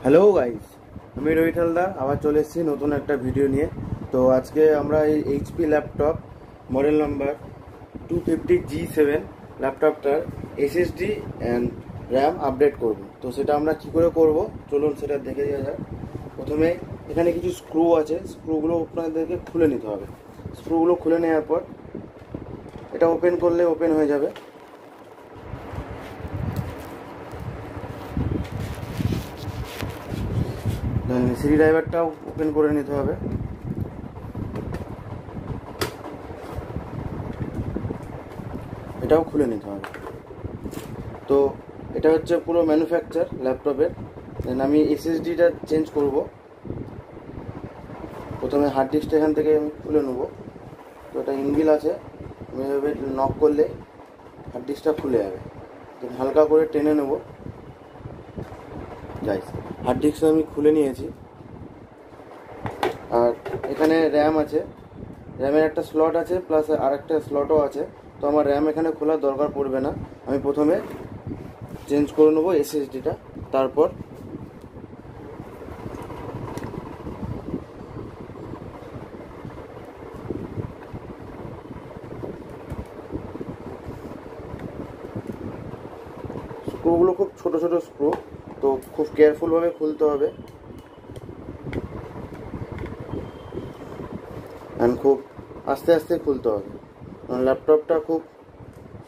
Hello guys, আমি রোহিত হালদার আবার চলে এসেছি নতুন একটা ভিডিও নিয়ে। তো আজকে আমরা এই HP laptop model number 250G7 ল্যাপটপটার এসএসডি অ্যান্ড র্যাম আপডেট করব। তো সেটা আমরা কি করে করব চলুন সেটা দেখে যাওয়া যাক। প্রথমে এখানে কিছু স্ক্রু আছে, স্ক্রুগুলো আপনাদেরকে খুলে নিতে হবে। স্ক্রুগুলো খুলে নেওয়ার পর এটা ওপেন করলে ওপেন হয়ে যাবে। সিডি ড্রাইভারটাও ওপেন করে নিতে হবে। এটাও খুলে নিতে হবে। তো এটা হচ্ছে পুরো ম্যানুফ্যাকচার ল্যাপটপের। দেন আমি এসএসডিটা চেঞ্জ করব। প্রথমে হার্ড ডিস্কটা এখান থেকে আমি খুলে নেব। তো এটা ইনবিল আছে, আমি এভাবে নক করলে হার্ড ডিস্কটা খুলে যাবে। দেন হালকা করে টেনে নেব। গাইস, হার্ড ডিস্কটা আমি খুলে নিয়েছি। আর এখানে র্যাম আছে, র্যামের একটা স্লট আছে প্লাস আর একটা স্লটও আছে। তো আমার র্যাম এখানে খোলার দরকার পড়বে না। আমি প্রথমে চেঞ্জ করে নেবো এসএসডিটা, তারপর স্ক্রুগুলো খুব ছোট ছোট স্ক্রু, তো খুব কেয়ারফুলভাবে খুলতে হবে অ্যান্ড খুব আস্তে আস্তে খুলতে হবে, কারণ ল্যাপটপটা খুব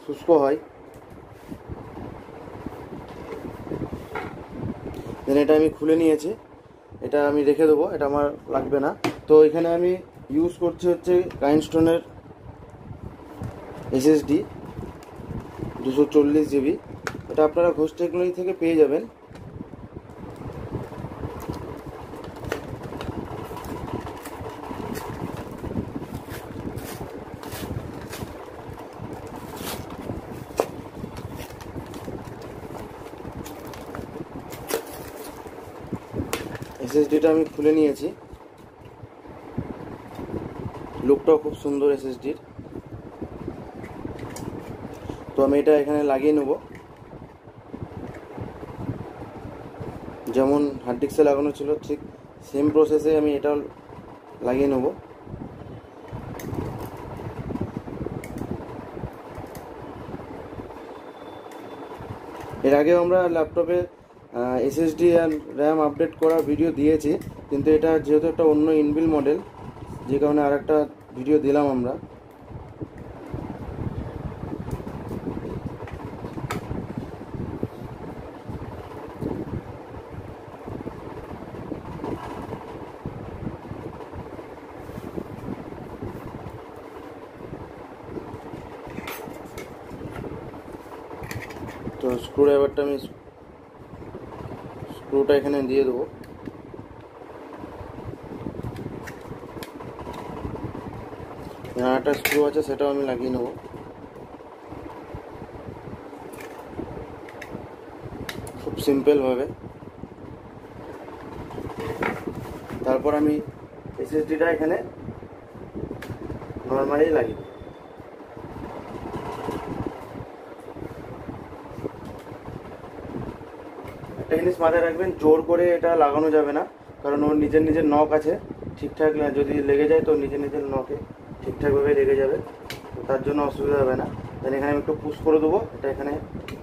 শুষ্ক হয়। দেন এটা আমি খুলে নিয়েছি, এটা আমি রেখে দেবো, এটা আমার লাগবে না। তো এখানে আমি ইউজ করছি হচ্ছে কাইনস্টোনের এসএসডি 240 GB। এটা আপনারা ঘোষ টেকনোলজি থেকে পেয়ে যাবেন। এসএসডিটা আমি খুলে নিয়েছি, লুকটাও খুব সুন্দর এসএসডির। তো আমি এটা এখানে লাগিয়ে নেব, যেমন হার্ড ডিস্কে লাগানো ছিল ঠিক সেম প্রসেসে আমি এটা লাগিয়ে নেব। এর আগেও আমরা ল্যাপটপে এসএসডি আর র্যাম আপডেট করার ভিডিও দিয়েছি, কিন্তু এটা যেহেতু একটা অন্য ইনবিল মডেল, যে কারণে আর একটা ভিডিও দিলাম আমরা। তো স্ক্রু ড্রাইভারটা আমি স্ক্রুটা এখানে দিয়ে দেবো। একটা স্ক্রু আছে, সেটাও আমি লাগিয়ে নেব। খুব সিম্পলভাবে। তারপর আমি এসএসডিটা এখানে নর্মালি লাগিয়ে দেব। একটা জিনিস মাথায় রাখবেন, জোর করে এটা লাগানো যাবে না, কারণ ওর নিজের নিজের নখ আছে। ঠিকঠাক যদি লেগে যায় তো নিজের নিজের নখে ঠিকঠাকভাবে লেগে যাবে, তো তার জন্য অসুবিধা হবে না। দেন এখানে আমি একটু পুশ করে দেবো, এটা এখানে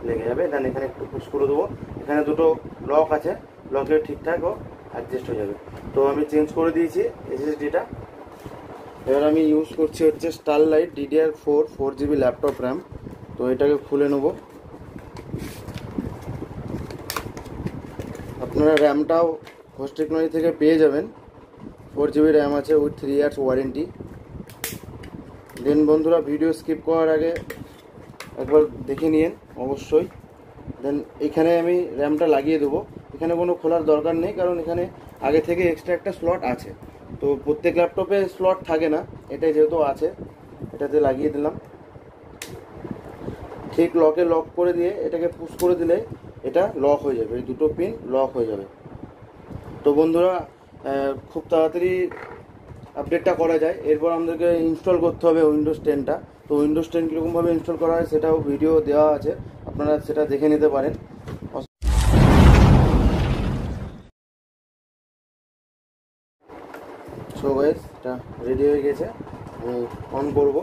লেগে যাবে। দেন এখানে একটু পুশ করে দেবো, এখানে দুটো লক আছে, লকে ঠিকঠাক ও অ্যাডজাস্ট হয়ে যাবে। তো আমি চেঞ্জ করে দিয়েছি এসএসডিটা। এবার আমি ইউজ করছি হচ্ছে starlight DDR4 4GB laptop RAM. তো এটাকে খুলে নেব। আপনারা র্যামটাও ঘোষ টেকনোলজি থেকে পেয়ে যাবেন। 4GB র্যাম আছে উইথ 3 ইয়ার্স ওয়ারেন্টি। দেন বন্ধুরা, ভিডিও স্কিপ করার আগে একবার দেখে নিন অবশ্যই। দেন এখানে আমি র্যামটা লাগিয়ে দেবো। এখানে কোনো খোলার দরকার নেই, কারণ এখানে আগে থেকে এক্সট্রা একটা স্লট আছে। তো প্রত্যেক ল্যাপটপে স্লট থাকে না, এটাই যেহেতু আছে এটাতে লাগিয়ে দিলাম। ঠিক লকে লক করে দিয়ে এটাকে পুশ করে দিলে এটা লক হয়ে যাবে, এই দুটো পিন লক হয়ে যাবে। তো বন্ধুরা, খুব তাড়াতাড়ি আপডেটটা করা যায়। এরপর আমাদেরকে ইনস্টল করতে হবে উইন্ডোজ 10টা। তো উইন্ডোজ 10 কীরকমভাবে ইনস্টল করা হয় সেটাও ভিডিও দেওয়া আছে, আপনারা সেটা দেখে নিতে পারেন। সো গাইস এটা রেডি হয়ে গেছে, আমি অন করব।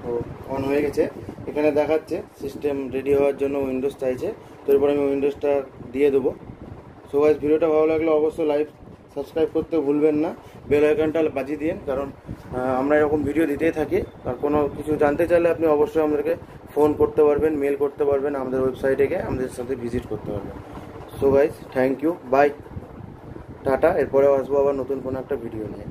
তো অন হয়ে গেছে, এখানে দেখাচ্ছে সিস্টেম রেডি হওয়ার জন্য উইন্ডোজ চাইছে, তো এরপর আমি উইন্ডোজটা দিয়ে দেবো। সো গাইস ভিডিওটা ভালো লাগলে অবশ্যই লাইক সাবস্ক্রাইব করতে ভুলবেন না, বেল আইকনটা বাজিয়ে দিন, কারণ আমরা এরকম ভিডিও দিতেই থাকি। আর কোনো কিছু জানতে চাইলে আপনি অবশ্যই আমাদেরকে ফোন করতে পারবেন, মেল করতে পারবেন, আমাদের ওয়েবসাইটে গিয়ে আমাদের সাথে ভিজিট করতে পারবেন। So guys thank you, bye, tata. এরপরে আসবো আবার নতুন কোনো একটা ভিডিও নিয়ে।